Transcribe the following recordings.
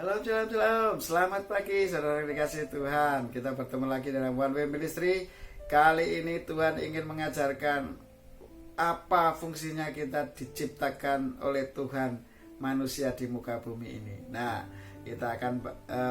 Shalom, shalom, shalom. Selamat pagi saudara yang dikasihi Tuhan. Kita bertemu lagi dalam One Way Ministry. Kali ini Tuhan ingin mengajarkan apa fungsinya kita diciptakan oleh Tuhan manusia di muka bumi ini. Nah, kita akan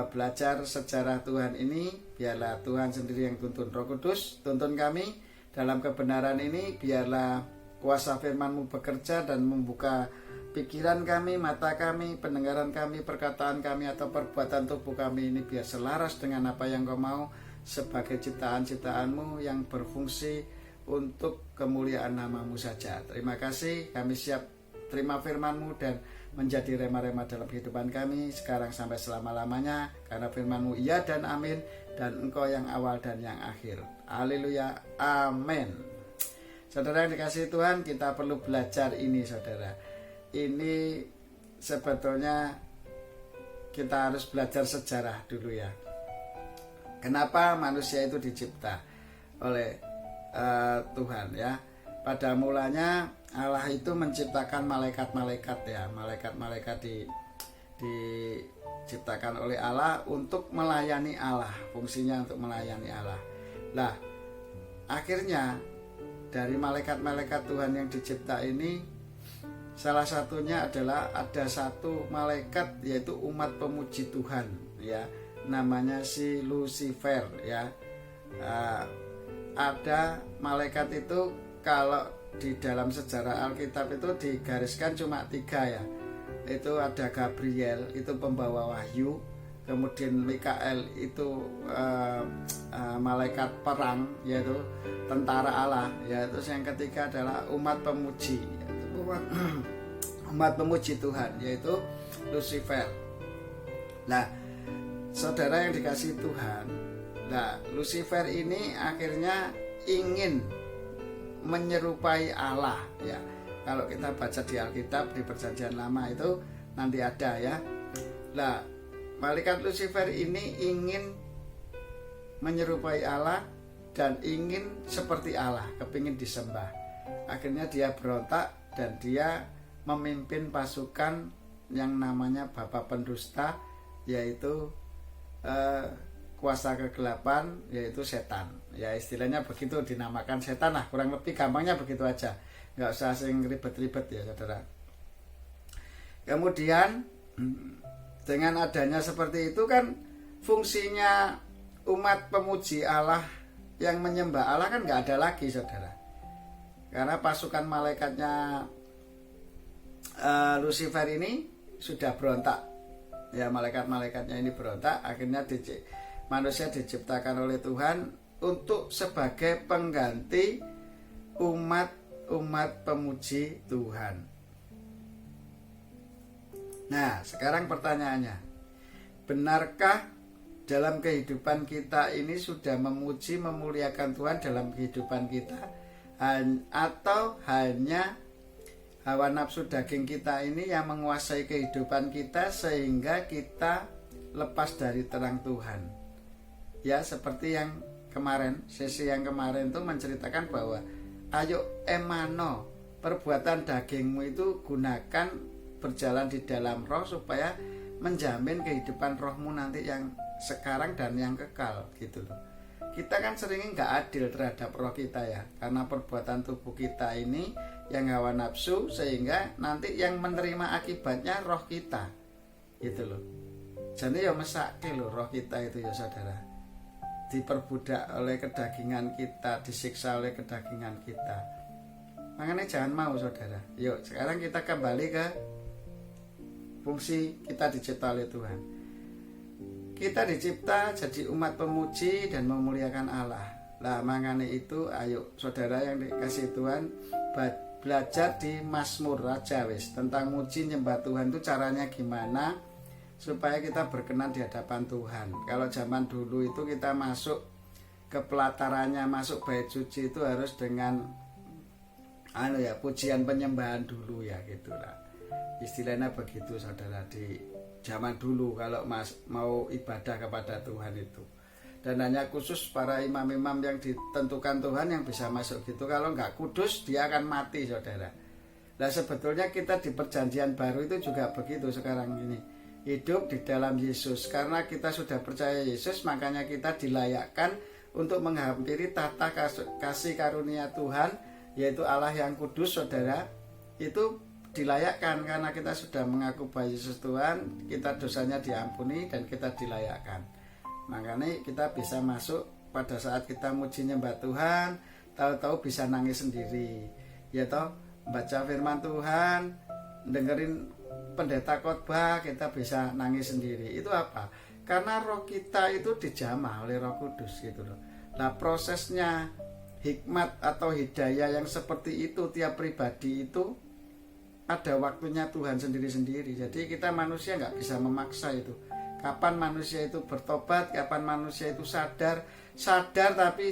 belajar sejarah Tuhan ini. Biarlah Tuhan sendiri yang tuntun, Roh Kudus tuntun kami dalam kebenaran ini. Biarlah kuasa firman-Mu bekerja dan membuka pikiran kami, mata kami, pendengaran kami, perkataan kami atau perbuatan tubuh kami ini biar selaras dengan apa yang Kau mau sebagai ciptaan-ciptaan-Mu yang berfungsi untuk kemuliaan nama-Mu saja. Terima kasih, kami siap terima firman-Mu dan menjadi rema-rema dalam kehidupan kami sekarang sampai selama-lamanya, karena firman-Mu iya dan amin, dan Engkau yang awal dan yang akhir. Haleluya, amin. Saudara yang dikasihi Tuhan, kita perlu belajar ini saudara. Ini sebetulnya kita harus belajar sejarah dulu ya. Kenapa manusia itu dicipta oleh Tuhan ya. Pada mulanya Allah itu menciptakan malaikat-malaikat ya. Malaikat-malaikat diciptakan oleh Allah untuk melayani Allah. Fungsinya untuk melayani Allah. Nah, akhirnya dari malaikat-malaikat Tuhan yang dicipta ini, salah satunya adalah ada satu malaikat yaitu umat pemuji Tuhan ya, namanya si Lucifer ya. Ada malaikat itu kalau di dalam sejarah Alkitab itu digariskan cuma 3 ya. Itu ada Gabriel, itu pembawa wahyu. Kemudian Mikael itu malaikat perang, yaitu tentara Allah. Yaitu yang ketiga adalah umat pemuji, umat pemuji Tuhan, yaitu Lucifer. Nah, saudara yang dikasihi Tuhan, nah Lucifer ini akhirnya ingin menyerupai Allah ya. Kalau kita baca di Alkitab di Perjanjian Lama itu nanti ada ya. Nah, malaikat Lucifer ini ingin menyerupai Allah dan ingin seperti Allah, kepingin disembah. Akhirnya dia berontak dan dia memimpin pasukan yang namanya Bapa Pendusta, yaitu kuasa kegelapan, yaitu setan. Ya istilahnya begitu, dinamakan setan lah, kurang lebih gampangnya begitu aja. Nggak usah sing ribet-ribet ya saudara. Kemudian dengan adanya seperti itu kan fungsinya umat pemuji Allah yang menyembah Allah kan nggak ada lagi saudara. Karena pasukan malaikatnya Lucifer ini sudah berontak. Ya, malaikat-malaikatnya ini berontak. Akhirnya manusia diciptakan oleh Tuhan untuk sebagai pengganti umat pemuji Tuhan. Nah, sekarang pertanyaannya, benarkah dalam kehidupan kita ini sudah memuji, memuliakan Tuhan dalam kehidupan kita? Atau hanya hawa nafsu daging kita ini yang menguasai kehidupan kita sehingga kita lepas dari terang Tuhan? Ya, seperti yang kemarin, sesi yang kemarin itu menceritakan bahwa ayo emano, perbuatan dagingmu itu gunakan berjalan di dalam roh supaya menjamin kehidupan rohmu nanti yang sekarang dan yang kekal gitu loh. Kita kan seringnya nggak adil terhadap roh kita ya, karena perbuatan tubuh kita ini yang hawa nafsu, sehingga nanti yang menerima akibatnya roh kita gitu loh. Jadi ya mesake loh roh kita itu ya saudara, diperbudak oleh kedagingan kita, disiksa oleh kedagingan kita. Makanya jangan mau saudara. Yuk sekarang kita kembali ke fungsi kita dicipta oleh Tuhan. Kita dicipta jadi umat pemuji dan memuliakan Allah. Nah, makanya itu ayo saudara yang dikasih Tuhan, belajar di Mazmur Raja wis tentang muji nyembah Tuhan itu caranya gimana supaya kita berkenan di hadapan Tuhan. Kalau zaman dulu itu kita masuk ke pelatarannya, masuk bait suci itu harus dengan pujian penyembahan dulu ya gitulah. Istilahnya begitu saudara di zaman dulu kalau mau ibadah kepada Tuhan itu. Dan hanya khusus para imam-imam yang ditentukan Tuhan yang bisa masuk gitu. Kalau nggak kudus dia akan mati saudara. Nah sebetulnya kita di perjanjian baru itu juga begitu sekarang ini. hidup di dalam Yesus. Karena kita sudah percaya Yesus, makanya kita dilayakkan untuk menghampiri tahta kasih karunia Tuhan, yaitu Allah yang kudus, saudara. Itu dilayakkan karena kita sudah mengaku bahwa Yesus Tuhan, kita dosanya diampuni dan kita dilayakkan. Makanya kita bisa masuk pada saat kita muji nyembah Tuhan, tahu-tahu bisa nangis sendiri. Ya toh, baca firman Tuhan, dengerin pendeta khotbah, kita bisa nangis sendiri. Itu apa? Karena roh kita itu dijamah oleh Roh Kudus gitu loh. Nah, prosesnya hikmat atau hidayah yang seperti itu tiap pribadi itu ada waktunya Tuhan sendiri-sendiri. Jadi kita manusia nggak bisa memaksa itu. Kapan manusia itu bertobat, kapan manusia itu sadar tapi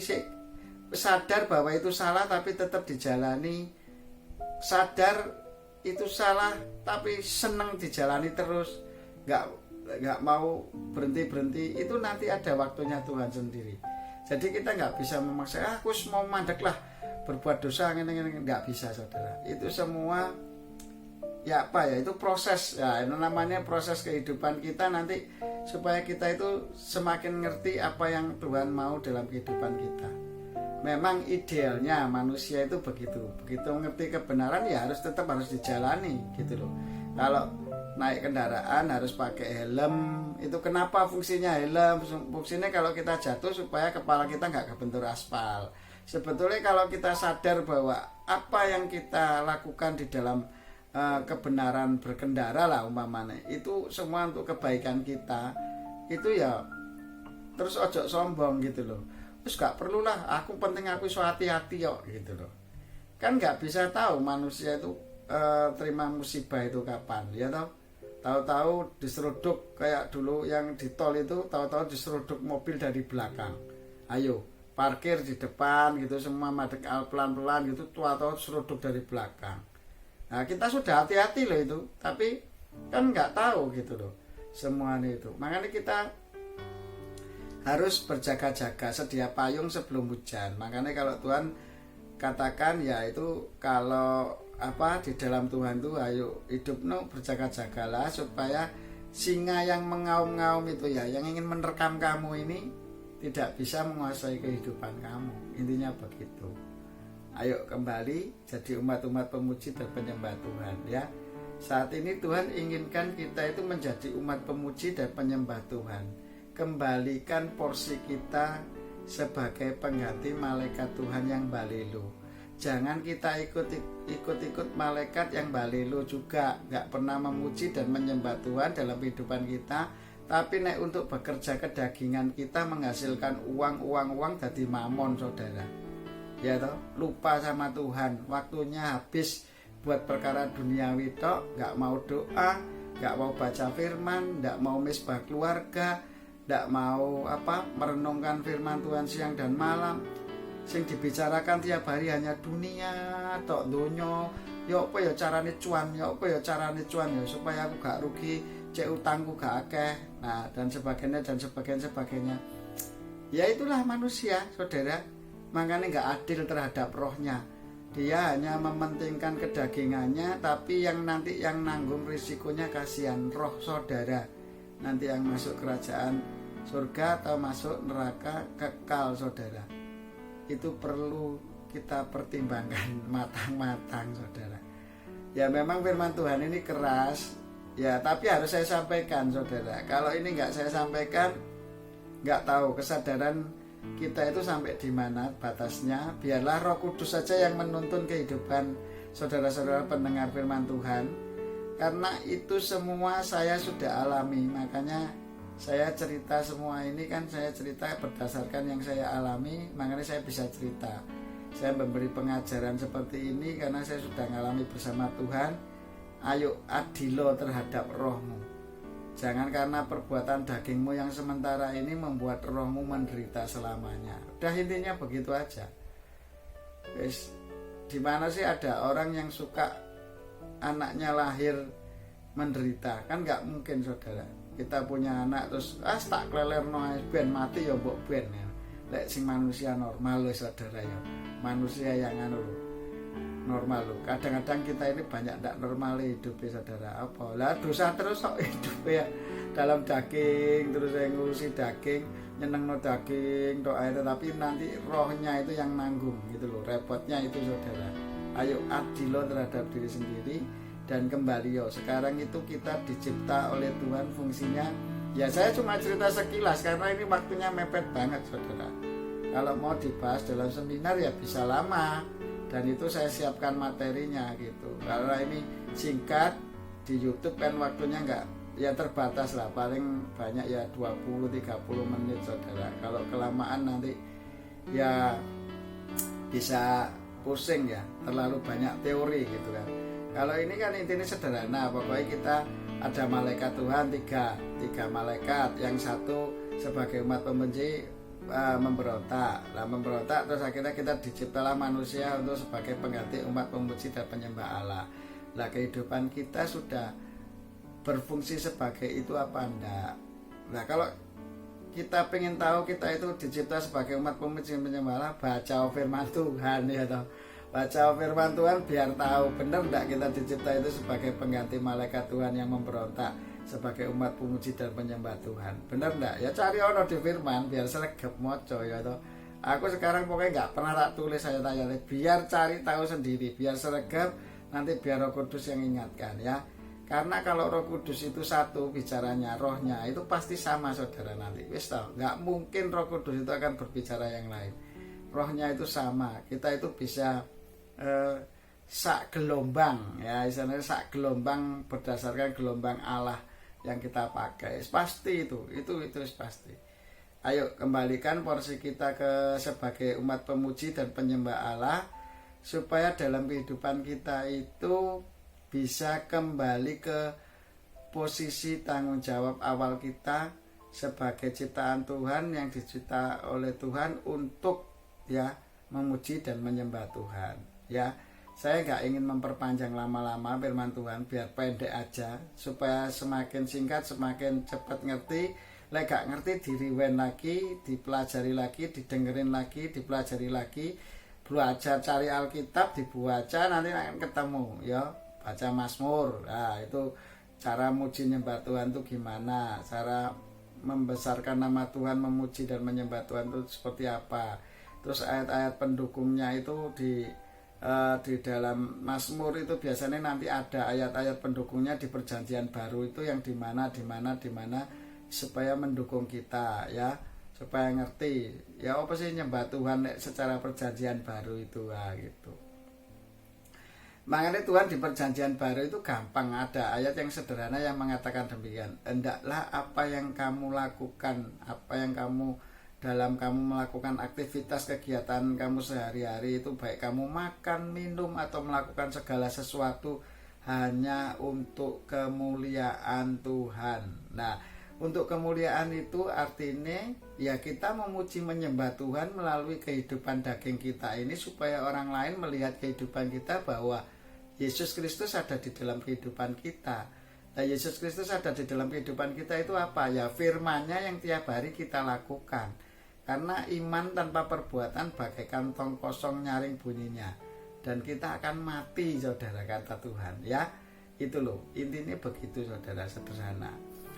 sadar bahwa itu salah tapi tetap dijalani, sadar itu salah tapi seneng dijalani terus, nggak mau berhenti, itu nanti ada waktunya Tuhan sendiri. Jadi kita nggak bisa memaksa, aku mau mandek lah berbuat dosa, nggak bisa, saudara. Itu semua itu proses, ya itu namanya proses kehidupan kita nanti, supaya kita itu semakin ngerti apa yang Tuhan mau dalam kehidupan kita. Memang idealnya manusia itu begitu mengerti kebenaran ya tetap harus dijalani gitu loh. Kalau naik kendaraan harus pakai helm, itu kenapa fungsinya helm? Fungsinya kalau kita jatuh supaya kepala kita nggak kebentur aspal. Sebetulnya kalau kita sadar bahwa apa yang kita lakukan di dalam kebenaran berkendara lah umpamanya, itu semua untuk kebaikan kita, itu ya terus ojo sombong gitu loh. Terus gak perlulah aku penting aku so hati-hati yo gitu loh. Kan gak bisa tahu manusia itu terima musibah itu kapan, ya toh. Tahu-tahu diseruduk kayak dulu yang di tol itu, tahu-tahu diseruduk mobil dari belakang. Ayo parkir di depan gitu, semua madek pelan-pelan gitu, tahu-tahu diseruduk dari belakang. Nah, kita sudah hati-hati loh itu, tapi kan nggak tahu gitu loh semuanya itu. Makanya kita harus berjaga-jaga, sedia payung sebelum hujan. Makanya kalau Tuhan katakan ya itu, kalau di dalam Tuhan tuh ayo hidup berjaga-jagalah supaya singa yang mengaum-ngaum itu ya, yang ingin menerkam kamu ini tidak bisa menguasai kehidupan kamu. Intinya begitu. Ayo kembali jadi umat-umat pemuji dan penyembah Tuhan ya. Saat ini Tuhan inginkan kita itu menjadi umat pemuji dan penyembah Tuhan. Kembalikan porsi kita sebagai pengganti malaikat Tuhan yang balelo. Jangan kita ikut malaikat yang balelo juga, gak pernah memuji dan menyembah Tuhan dalam kehidupan kita. Tapi untuk bekerja kedagingan kita menghasilkan uang dari mamon, saudara. Ya toh, lupa sama Tuhan, waktunya habis buat perkara duniawi tok, nggak mau doa, nggak mau baca firman, nggak mau misbah keluarga, nggak mau merenungkan firman Tuhan siang dan malam. Sing dibicarakan tiap hari hanya dunia tok, donyo. Ya apa ya carane cuan, ya supaya aku gak rugi, cek utangku gak akeh. Nah, dan sebagainya. Ya itulah manusia, saudara. Makanya nggak adil terhadap rohnya. Dia hanya mementingkan kedagingannya, tapi yang nanti yang nanggung risikonya kasihan roh saudara. Nanti yang masuk kerajaan surga atau masuk neraka kekal, saudara. Itu perlu kita pertimbangkan matang-matang, saudara. Ya memang firman Tuhan ini keras, ya tapi harus saya sampaikan, saudara. Kalau ini nggak saya sampaikan, nggak tahu kesadaran kita itu sampai di mana batasnya. Biarlah Roh Kudus saja yang menuntun kehidupan saudara-saudara pendengar firman Tuhan, karena itu semua saya sudah alami. Makanya saya cerita semua ini kan, saya cerita berdasarkan yang saya alami. Makanya saya bisa cerita, saya memberi pengajaran seperti ini karena saya sudah mengalami bersama Tuhan. Ayo adilo terhadap rohmu. Jangan karena perbuatan dagingmu yang sementara ini membuat rohmu menderita selamanya. Udah, intinya begitu aja. Wis, di mana sih ada orang yang suka anaknya lahir menderita? Kan nggak mungkin, saudara. Kita punya anak terus tak klelerno ben mati ya mbok ben ya. Lek sing manusia normal loh, saudara ya. Manusia yang normal loh. Kadang-kadang kita ini banyak tidak normal hidupnya saudara. Apa lah dosa terus kok hidupnya dalam daging, terus saya ngurusi daging, nyeneng no daging doa, tetapi nanti rohnya itu yang nanggung gitu loh. Repotnya itu saudara. Ayo adilo terhadap diri sendiri dan kembali yo. Sekarang itu kita dicipta oleh Tuhan, fungsinya ya saya cuma cerita sekilas karena ini waktunya mepet banget saudara. Kalau mau dibahas dalam seminar ya bisa lama, dan itu saya siapkan materinya gitu. Karena ini singkat di YouTube kan waktunya enggak ya terbatas lah, paling banyak ya 20-30 menit saudara. Kalau kelamaan nanti ya bisa pusing ya, terlalu banyak teori gitu kan. Kalau ini kan intinya sederhana, pokoknya kita ada malaikat Tuhan tiga malaikat, yang satu sebagai umat pembenci memberontak. Nah memberontak terus akhirnya kita diciptalah manusia untuk sebagai pengganti umat pemuji dan penyembah Allah. Nah kehidupan kita sudah berfungsi sebagai itu apa enggak? Nah kalau kita pengen tahu kita itu dicipta sebagai umat pemuji dan penyembah Allah, baca firman Tuhan ya toh. Baca firman Tuhan biar tahu benar enggak kita dicipta itu sebagai pengganti malaikat Tuhan yang memberontak sebagai umat pemuji dan penyembah Tuhan. Benar enggak? Ya cari ono di firman biar sregep moco ya toh. Aku sekarang pokoknya enggak pernah tak tulis, saya tanya biar cari tahu sendiri, biar sregep, nanti biar Roh Kudus yang ingatkan ya. Karena kalau Roh Kudus itu satu bicaranya, rohnya itu pasti sama saudara nanti. Wis toh, enggak mungkin Roh Kudus itu akan berbicara yang lain. Rohnya itu sama. Kita itu bisa sak gelombang ya, istilahnya sak gelombang berdasarkan gelombang Allah yang kita pakai. Pasti itu pasti. Ayo kembalikan porsi kita ke sebagai umat pemuji dan penyembah Allah, supaya dalam kehidupan kita itu bisa kembali ke posisi tanggung jawab awal kita sebagai ciptaan Tuhan yang dicipta oleh Tuhan untuk ya memuji dan menyembah Tuhan ya. Saya nggak ingin memperpanjang lama-lama firman Tuhan, biar pendek aja supaya semakin singkat semakin cepat ngerti. Lek gak ngerti diriwen lagi, dipelajari lagi, didengerin lagi, dipelajari lagi, belajar cari Alkitab, dibaca, nanti akan ketemu ya. Baca Mazmur. Nah, itu cara muji nyembah Tuhan itu gimana? Cara membesarkan nama Tuhan, memuji dan menyembah Tuhan itu seperti apa? Terus ayat-ayat pendukungnya itu di dalam Mazmur itu biasanya nanti ada ayat-ayat pendukungnya di Perjanjian Baru itu yang dimana supaya mendukung kita ya, supaya ngerti ya apa sih nyembah Tuhan secara Perjanjian Baru itu gitu. Makanya Tuhan di Perjanjian Baru itu gampang, ada ayat yang sederhana yang mengatakan demikian, hendaklah apa yang kamu lakukan, apa yang kamu dalam kamu melakukan aktivitas kegiatan kamu sehari-hari itu, baik kamu makan, minum atau melakukan segala sesuatu hanya untuk kemuliaan Tuhan. Nah, untuk kemuliaan itu artinya ya kita memuji menyembah Tuhan melalui kehidupan daging kita ini, supaya orang lain melihat kehidupan kita bahwa Yesus Kristus ada di dalam kehidupan kita. Nah, Yesus Kristus ada di dalam kehidupan kita itu apa? Ya firman-Nya yang tiap hari kita lakukan. Karena iman tanpa perbuatan bagaikan tong kosong nyaring bunyinya, dan kita akan mati saudara, kata Tuhan ya. Itu loh intinya begitu saudara, sederhana.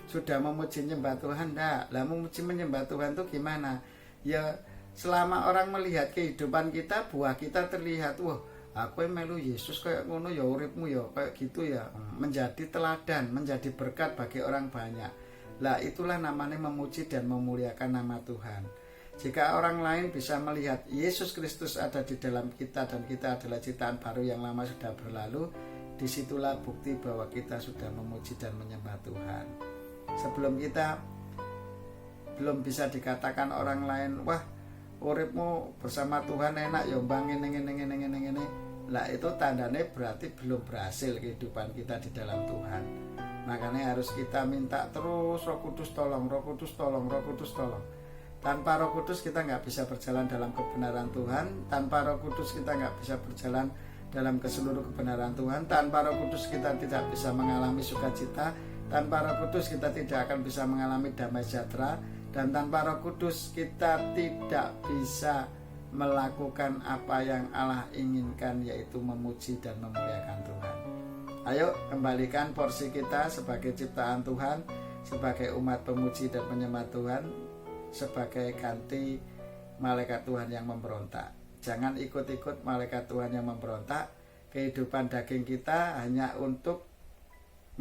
Sudah memuji menyembah Tuhan enggak? Lah memuji menyembah Tuhan itu gimana? Ya selama orang melihat kehidupan kita, buah kita terlihat, wah aku melu Yesus kayak ngono ya, uripmu ya kayak gitu ya, menjadi teladan, menjadi berkat bagi orang banyak. Lah itulah namanya memuji dan memuliakan nama Tuhan. Jika orang lain bisa melihat Yesus Kristus ada di dalam kita dan kita adalah ciptaan baru yang lama sudah berlalu, disitulah bukti bahwa kita sudah memuji dan menyembah Tuhan. Sebelum kita belum bisa dikatakan orang lain, wah uripmu bersama Tuhan enak ya bang, ini. Lah itu tandanya berarti belum berhasil kehidupan kita di dalam Tuhan. Makanya harus kita minta terus, Roh Kudus tolong, Roh Kudus tolong, Roh Kudus tolong. Tanpa Roh Kudus kita nggak bisa berjalan dalam kebenaran Tuhan. Tanpa Roh Kudus kita nggak bisa berjalan dalam keseluruh kebenaran Tuhan. Tanpa Roh Kudus kita tidak bisa mengalami sukacita. Tanpa Roh Kudus kita tidak akan bisa mengalami damai sejahtera. Dan tanpa Roh Kudus kita tidak bisa melakukan apa yang Allah inginkan, yaitu memuji dan memuliakan Tuhan. Ayo kembalikan porsi kita sebagai ciptaan Tuhan, sebagai umat pemuji dan penyembah Tuhan, sebagai ganti malaikat Tuhan yang memberontak. Jangan ikut-ikut malaikat Tuhan yang memberontak. Kehidupan daging kita hanya untuk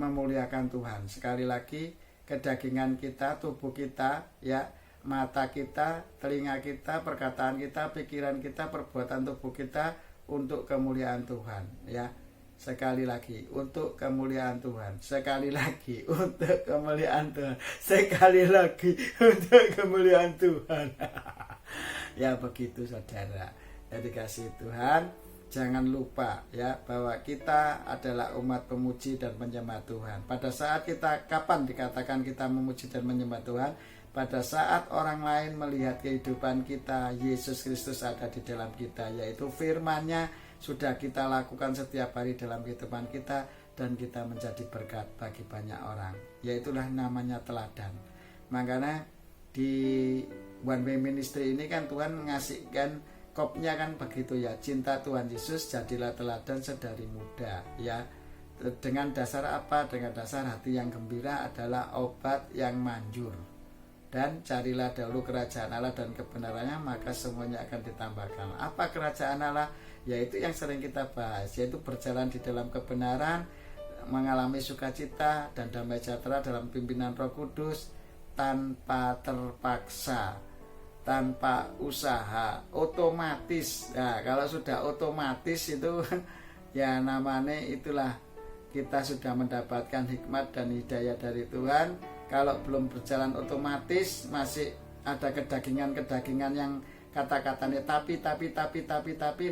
memuliakan Tuhan. Sekali lagi, kedagingan kita, tubuh kita, ya, mata kita, telinga kita, perkataan kita, pikiran kita, perbuatan tubuh kita untuk kemuliaan Tuhan, ya. Sekali lagi, untuk kemuliaan Tuhan. Sekali lagi, untuk kemuliaan Tuhan. Sekali lagi, untuk kemuliaan Tuhan. Ya begitu saudara. Jadi kasih Tuhan, jangan lupa ya bahwa kita adalah umat pemuji dan penyembah Tuhan. Pada saat kita, kapan dikatakan kita memuji dan menyembah Tuhan? Pada saat orang lain melihat kehidupan kita, Yesus Kristus ada di dalam kita, yaitu firman-Nya sudah kita lakukan setiap hari dalam kehidupan kita, dan kita menjadi berkat bagi banyak orang. Yaitulah namanya teladan. Makanya di One Way Ministry ini kan Tuhan ngasihkan kopnya kan begitu ya, cinta Tuhan Yesus jadilah teladan sedari muda, ya. Dengan dasar apa? Dengan dasar hati yang gembira adalah obat yang manjur. Dan carilah dahulu kerajaan Allah dan kebenarannya, maka semuanya akan ditambahkan. Apa kerajaan Allah? Yaitu yang sering kita bahas, yaitu berjalan di dalam kebenaran, mengalami sukacita dan damai sejahtera dalam pimpinan Roh Kudus, tanpa terpaksa, tanpa usaha, otomatis. Nah, kalau sudah otomatis itu ya namanya itulah kita sudah mendapatkan hikmat dan hidayah dari Tuhan. Kalau belum berjalan otomatis, masih ada kedagingan-kedagingan yang kata-katanya tapi,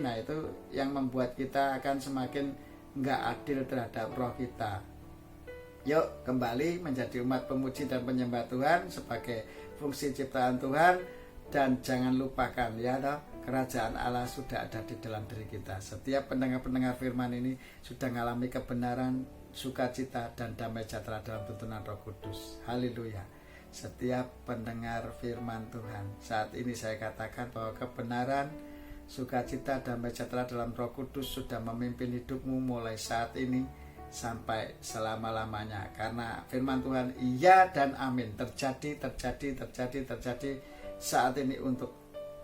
nah itu yang membuat kita akan semakin nggak adil terhadap roh kita. Yuk kembali menjadi umat pemuji dan penyembah Tuhan sebagai fungsi ciptaan Tuhan, dan jangan lupakan ya toh, kerajaan Allah sudah ada di dalam diri kita. Setiap pendengar-pendengar firman ini sudah mengalami kebenaran, sukacita dan damai sejahtera dalam tuntunan Roh Kudus. Haleluya. Setiap pendengar firman Tuhan, saat ini saya katakan bahwa kebenaran, sukacita, damai sejahtera dalam Roh Kudus sudah memimpin hidupmu mulai saat ini sampai selama-lamanya. Karena firman Tuhan iya dan amin, terjadi saat ini untuk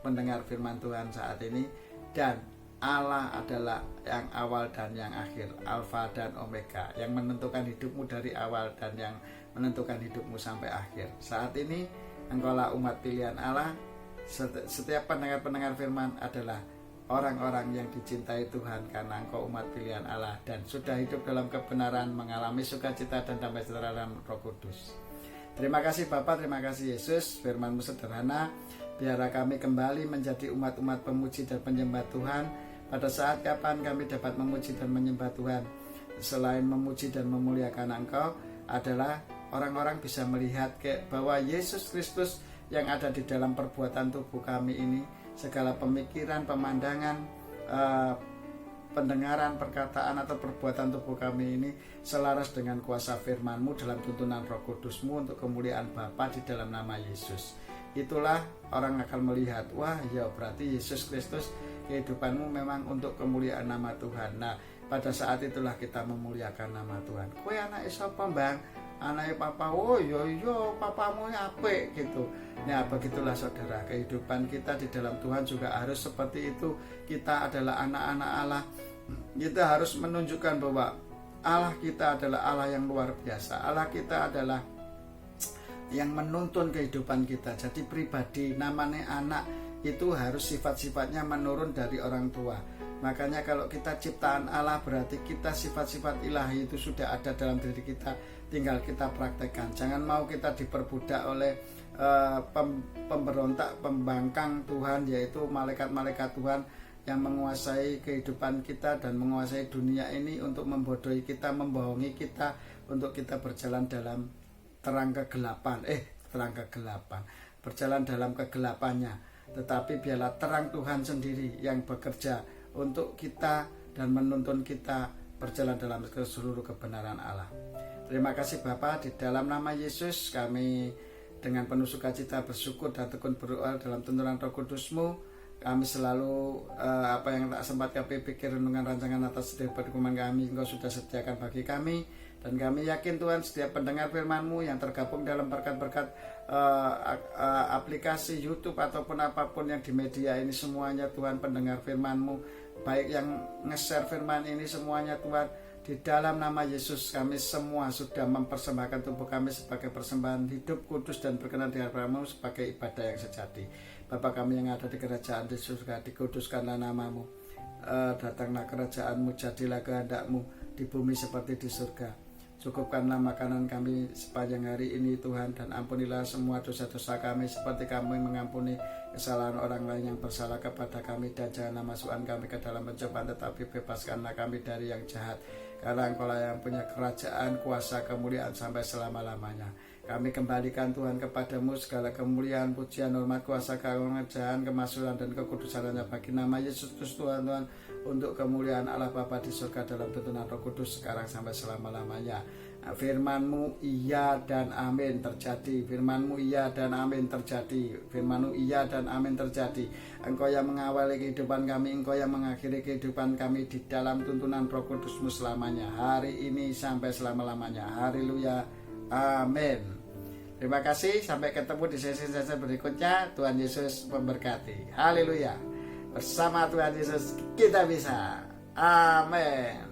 pendengar firman Tuhan saat ini. Dan Allah adalah yang awal dan yang akhir, Alfa dan Omega, yang menentukan hidupmu dari awal dan yang menentukan hidupmu sampai akhir. Saat ini engkaulah umat pilihan Allah. Setiap pendengar-pendengar firman adalah orang-orang yang dicintai Tuhan, karena engkau umat pilihan Allah dan sudah hidup dalam kebenaran, mengalami sukacita dan damai sejahtera dalam Roh Kudus. Terima kasih Bapa, terima kasih Yesus, firman-Mu sederhana. Biarlah kami kembali menjadi umat-umat pemuji dan penyembah Tuhan. Pada saat kapan kami dapat memuji dan menyembah Tuhan? Selain memuji dan memuliakan Engkau, adalah orang-orang bisa melihat bahwa Yesus Kristus yang ada di dalam perbuatan tubuh kami ini, segala pemikiran, pemandangan, pendengaran, perkataan atau perbuatan tubuh kami ini selaras dengan kuasa firman-Mu dalam tuntunan Roh Kudus-Mu untuk kemuliaan Bapa di dalam nama Yesus. Itulah orang akan melihat, wah ya berarti Yesus Kristus kehidupanmu memang untuk kemuliaan nama Tuhan. Nah pada saat itulah kita memuliakan nama Tuhan. Kowe anake sapa Bang? Anake papa. Oh yo papamu apik gitu. Nah begitulah saudara, kehidupan kita di dalam Tuhan juga harus seperti itu. Kita adalah anak-anak Allah. Kita harus menunjukkan bahwa Allah kita adalah Allah yang luar biasa. Allah kita adalah yang menuntun kehidupan kita. Jadi pribadi namanya anak itu harus sifat-sifatnya menurun dari orang tua. Makanya kalau kita ciptaan Allah, berarti kita sifat-sifat ilahi itu sudah ada dalam diri kita, tinggal kita praktekkan. Jangan mau kita diperbudak oleh pemberontak, pembangkang Tuhan, yaitu malaikat-malaikat Tuhan yang menguasai kehidupan kita dan menguasai dunia ini untuk membodohi kita, membohongi kita, untuk kita berjalan dalam terang kegelapan, berjalan dalam kegelapannya. Tetapi biarlah terang Tuhan sendiri yang bekerja untuk kita dan menuntun kita berjalan dalam seluruh kebenaran Allah. Terima kasih Bapa, di dalam nama Yesus kami dengan penuh sukacita bersyukur dan tekun berdoa dalam tuntunan Roh Kudus-Mu. Kami selalu apa yang tak sempat kami pikir renungan rancangan atas setiap pertemuan kami Engkau sudah sediakan bagi kami. Dan kami yakin Tuhan setiap pendengar firman-Mu yang tergabung dalam berkat-berkat aplikasi YouTube ataupun apapun yang di media ini semuanya Tuhan, pendengar firman-Mu baik yang nge-share firman ini semuanya Tuhan, di dalam nama Yesus kami semua sudah mempersembahkan tubuh kami sebagai persembahan hidup kudus dan berkenan di hadapan-Mu sebagai ibadah yang sejati. Bapa kami yang ada di kerajaan di surga, dikuduskanlah nama-Mu, datanglah kerajaan-Mu, jadilah kehendak-Mu di bumi seperti di surga. Cukupkanlah makanan kami sepanjang hari ini Tuhan, dan ampunilah semua dosa-dosa kami seperti kami mengampuni kesalahan orang lain yang bersalah kepada kami, dan janganlah masukkan kami ke dalam pencobaan, tetapi bebaskanlah kami dari yang jahat, karena Engkau lah yang punya kerajaan, kuasa, kemuliaan sampai selama-lamanya. Kami kembalikan Tuhan kepadamu segala kemuliaan, pujian, hormat, kuasa, kerajaan, kemasyhuran dan kekudusan hanya bagi nama Yesus Kristus Tuhan, untuk kemuliaan Allah Bapa di surga dalam tuntunan Roh Kudus sekarang sampai selama-lamanya. Firman-Mu iya dan amin terjadi. Firman-Mu iya dan amin terjadi. Firman-Mu iya dan amin terjadi. Engkau yang mengawali kehidupan kami, Engkau yang mengakhiri kehidupan kami di dalam tuntunan Roh Kudus-Mu selamanya, hari ini sampai selama-lamanya. Haleluya. Amin. Terima kasih, sampai ketemu di sesi-sesi berikutnya. Tuhan Yesus memberkati. Haleluya. Bersama Tuhan Yesus kita bisa. Amin.